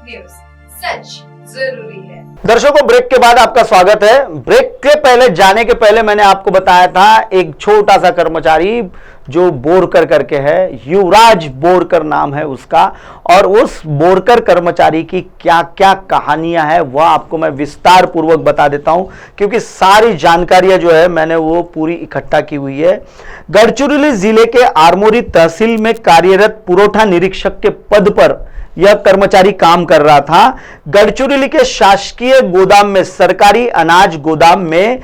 News, सच जरूरी है। दर्शकों, ब्रेक के बाद आपका स्वागत है। ब्रेक के पहले जाने के पहले मैंने आपको बताया था एक छोटा सा कर्मचारी जो बोरकर करके है, युवराज बोरकर नाम है उसका, और उस बोरकर कर्मचारी की क्या क्या कहानियां हैं वह आपको मैं विस्तार पूर्वक बता देता हूं, क्योंकि सारी जानकारियां जो है मैंने वो पूरी इकट्ठा की हुई है। गढ़चिरौली जिले के आरमोरी तहसील में कार्यरत पुरवठा निरीक्षक के पद पर यह कर्मचारी काम कर रहा था। गढ़चिरौली के शासकीय गोदाम में, सरकारी अनाज गोदाम में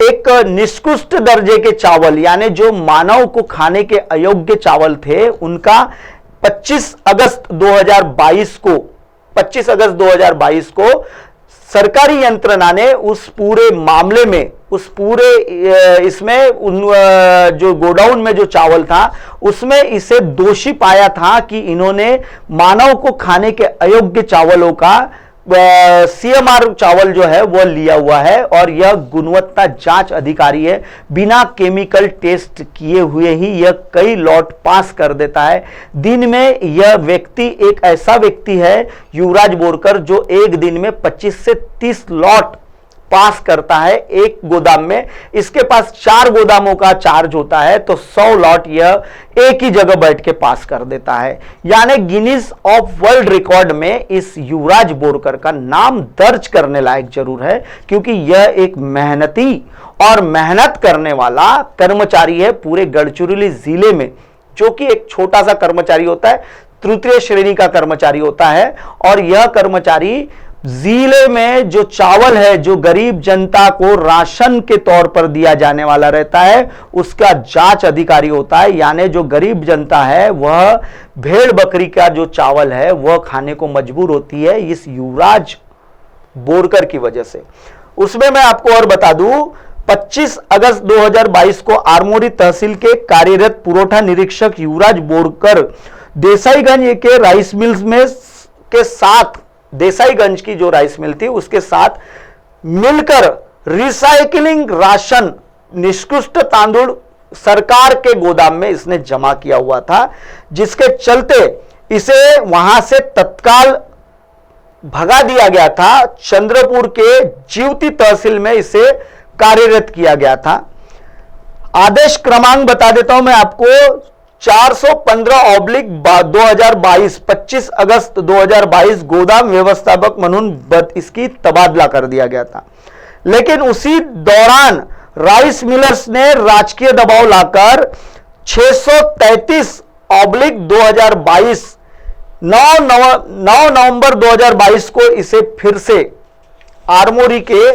एक निकृष्ट दर्जे के चावल, यानी जो मानव को खाने के अयोग्य चावल थे, उनका 25 अगस्त 2022 को सरकारी यंत्रणा ने उस पूरे मामले में, उस पूरे इसमें जो गोडाउन में जो चावल था उसमें इसे दोषी पाया था कि इन्होंने मानव को खाने के अयोग्य चावलों का सीएमआर चावल जो है वह लिया हुआ है, और यह गुणवत्ता जांच अधिकारी है। बिना केमिकल टेस्ट किए हुए ही यह कई लॉट पास कर देता है। दिन में यह व्यक्ति एक ऐसा व्यक्ति है, युवराज बोरकर, जो एक दिन में 25 से 30 लॉट पास करता है एक गोदाम में। इसके पास 4 गोदामों का चार्ज होता है, तो 100 लॉट यह एक ही जगह बैठ के पास कर देता है। यानी गिनीज ऑफ वर्ल्ड रिकॉर्ड में इस युवराज बोरकर का नाम दर्ज करने लायक जरूर है, क्योंकि यह एक मेहनती और मेहनत करने वाला कर्मचारी है पूरे गढ़चिरौली जिले में, जो कि एक छोटा सा कर्मचारी होता है, तृतीय श्रेणी का कर्मचारी होता है। और यह कर्मचारी जिले में जो चावल है, जो गरीब जनता को राशन के तौर पर दिया जाने वाला रहता है, उसका जांच अधिकारी होता है। यानी जो गरीब जनता है वह भेड़ बकरी का जो चावल है वह खाने को मजबूर होती है इस युवराज बोरकर की वजह से। उसमें मैं आपको और बता दूं, 25 अगस्त 2022 को आरमोरी तहसील के कार्यरत पुरवठा निरीक्षक युवराज बोरकर देसाईगंज के राइस मिल्स में के साथ, देसाईगंज की जो राइस मिल थी उसके साथ मिलकर रिसाइकलिंग राशन, निकृष्ट तांदुल सरकार के गोदाम में इसने जमा किया हुआ था, जिसके चलते इसे वहां से तत्काल भगा दिया गया था। चंद्रपुर के जीवती तहसील में इसे कार्यरत किया गया था। आदेश क्रमांक बता देता हूं मैं आपको, 415/2022, 25 अगस्त 2022 गोदाम व्यवस्थापक म्हणून इसकी तबादला कर दिया गया था। लेकिन उसी दौरान राइस मिलर्स ने राजकीय दबाव लाकर 633/2022 9 नवंबर 2022 को इसे फिर से आरमोरी के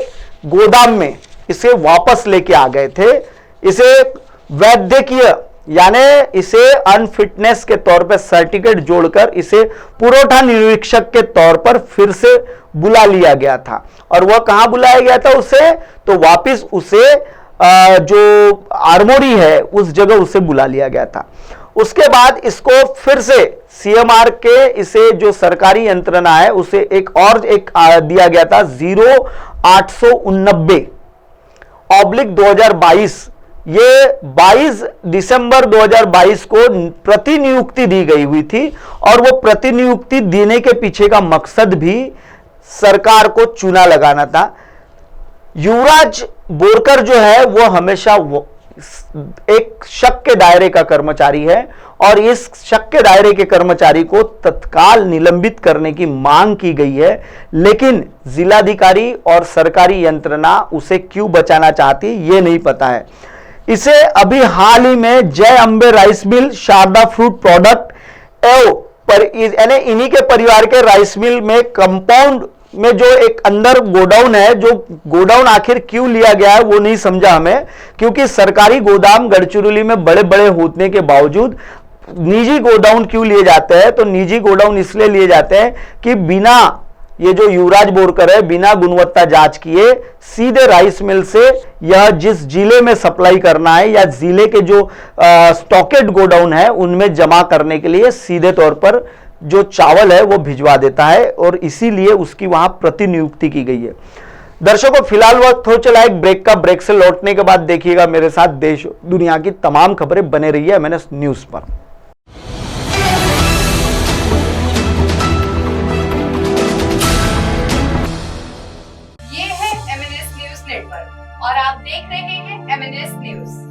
गोदाम में इसे वापस लेके आ गए थे। इसे वैद्यकीय, यानी इसे अनफिटनेस के तौर पर सर्टिफिकेट जोड़कर इसे पुरवठा निरीक्षक के तौर पर फिर से बुला लिया गया था। और वह कहां बुलाया गया था उसे, तो वापिस उसे जो आरमोरी है उस जगह उसे बुला लिया गया था। उसके बाद इसको फिर से सीएमआर के इसे जो सरकारी यंत्रणा है उसे एक दिया गया था 0889/2022। ये 22 दिसंबर 2022 को प्रतिनियुक्ति दी गई हुई थी, और वो प्रतिनियुक्ति देने के पीछे का मकसद भी सरकार को चूना लगाना था। युवराज बोरकर जो है वो हमेशा एक शक के दायरे का कर्मचारी है, और इस शक के दायरे के कर्मचारी को तत्काल निलंबित करने की मांग की गई है। लेकिन जिलाधिकारी और सरकारी यंत्रणा उसे क्यों बचाना चाहती ये नहीं पता है। इसे अभी हाल ही में Jai Ambe rice mill, Sharda fruit product यानी इन्हीं के परिवार के राइस मिल में कंपाउंड में जो एक अंदर गोडाउन है, जो गोडाउन आखिर क्यों लिया गया है वो नहीं समझा हमें, क्योंकि सरकारी गोदाम गढ़चिरौली में बड़े बड़े होने के बावजूद निजी गोडाउन क्यों लिए जाते हैं, तो निजी गोडाउन इसलिए लिए जाते हैं कि बिना, ये जो युवराज बोरकर है, बिना गुणवत्ता जांच किए सीधे राइस मिल से यह जिस जिले में सप्लाई करना है या जिले के जो स्टॉकेड गोडाउन है उनमें जमा करने के लिए सीधे तौर पर जो चावल है वो भिजवा देता है, और इसीलिए उसकी वहां प्रतिनियुक्ति की गई है। दर्शकों, फिलहाल वक्त हो चला एक ब्रेक का। ब्रेक से लौटने के बाद देखिएगा मेरे साथ देश दुनिया की तमाम खबरें बने रही है MNS न्यूज पर। नेटवर्क और आप देख रहे हैं MNS न्यूज।